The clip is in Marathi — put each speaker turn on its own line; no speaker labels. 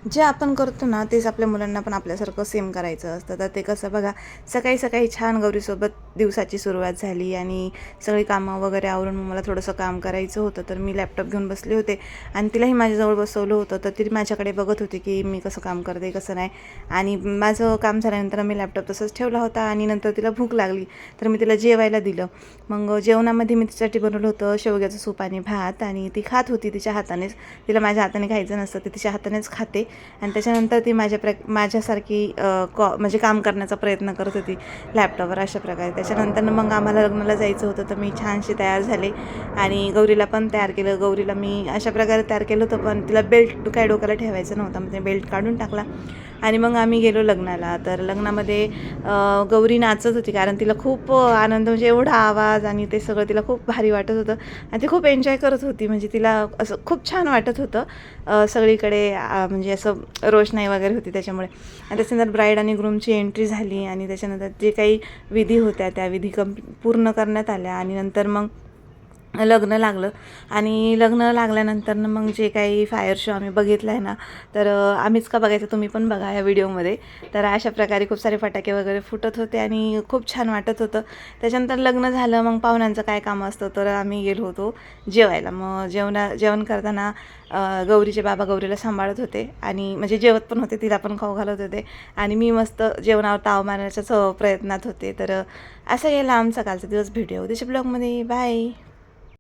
जे आपण करतो ना तेच आपल्या मुलांना पण आपल्यासारखं सेम करायचं असतं. तर ते कसं बघा, सकाळी सकाळी छान गौरीसोबत दिवसाची सुरुवात झाली आणि सगळी कामं वगैरे आवरून मग मला थोडंसं काम करायचं होतं. तर मी लॅपटॉप घेऊन बसले होते आणि तिलाही माझ्याजवळ बसवलं होतं. तर ती माझ्याकडे बघत होती की मी कसं काम करते कसं नाही. आणि माझं काम झाल्यानंतर मी लॅपटॉप तसंच ठेवला होता आणि नंतर तिला भूक लागली तर मी तिला जेवायला दिलं. मग जेवणामध्ये मी तिच्यासाठी बनवलं होतं शेवग्याचं सूप आणि भात आणि ती खात होती तिच्या हातानेच. तिला माझ्या हाताने खायचं नसतं, ती तिच्या हातानेच खाते. आणि त्याच्यानंतर ती माझ्यासारखी म्हणजे काम करण्याचा प्रयत्न करत होती लॅपटॉपवर अशा प्रकारे. त्याच्यानंतर मग आम्हाला लग्नाला जायचं होतं तर मी छानशी तयार झाले आणि गौरीला पण तयार केलं. गौरीला मी अशा प्रकारे तयार केलं होतं, पण तिला बेल्ट काय डोक्याला ठेवायचं नव्हता, म्हणजे बेल्ट काढून टाकला आणि मग आम्ही गेलो लग्नाला. तर लग्नामध्ये गौरी नाचत होती कारण तिला खूप आनंद, म्हणजे एवढा आवाज आणि ते सगळं तिला खूप भारी वाटत होतं आणि ती खूप एन्जॉय करत होती. म्हणजे तिला असं खूप छान वाटत होतं. सगळीकडे म्हणजे असं रोषणाई वगैरे होती त्याच्यामुळे. आणि त्याच्यानंतर ब्राईड आणि ग्रूमची एंट्री झाली आणि त्याच्यानंतर जे काही विधी होत्या त्या विधी पूर्ण करण्यात आल्या आणि नंतर मग लग्न लागलं. आणि लग्न लागल्यानंतर मग जे काही फायर शो आम्ही बघितला आहे ना, तर आम्हीच का बघायचं, तुम्ही पण बघा या व्हिडिओमध्ये. तर अशा प्रकारे खूप सारे फटाके वगैरे फुटत होते आणि खूप छान वाटत होतं. त्याच्यानंतर लग्न झालं. मग पाहुण्यांचं काय काम असतं, तर आम्ही गेलो होतो जेवायला. मग जेवण करताना गौरीचे बाबा गौरीला सांभाळत होते आणि म्हणजे जेवत पण होते, तिला पण खाऊ घालत होते आणि मी मस्त जेवणावर ताव मारण्याच्याच प्रयत्नात होते. तर असा गेला आमचा कालचा दिवस. भेटूया उद्याच्या ब्लॉगमध्ये. बाय.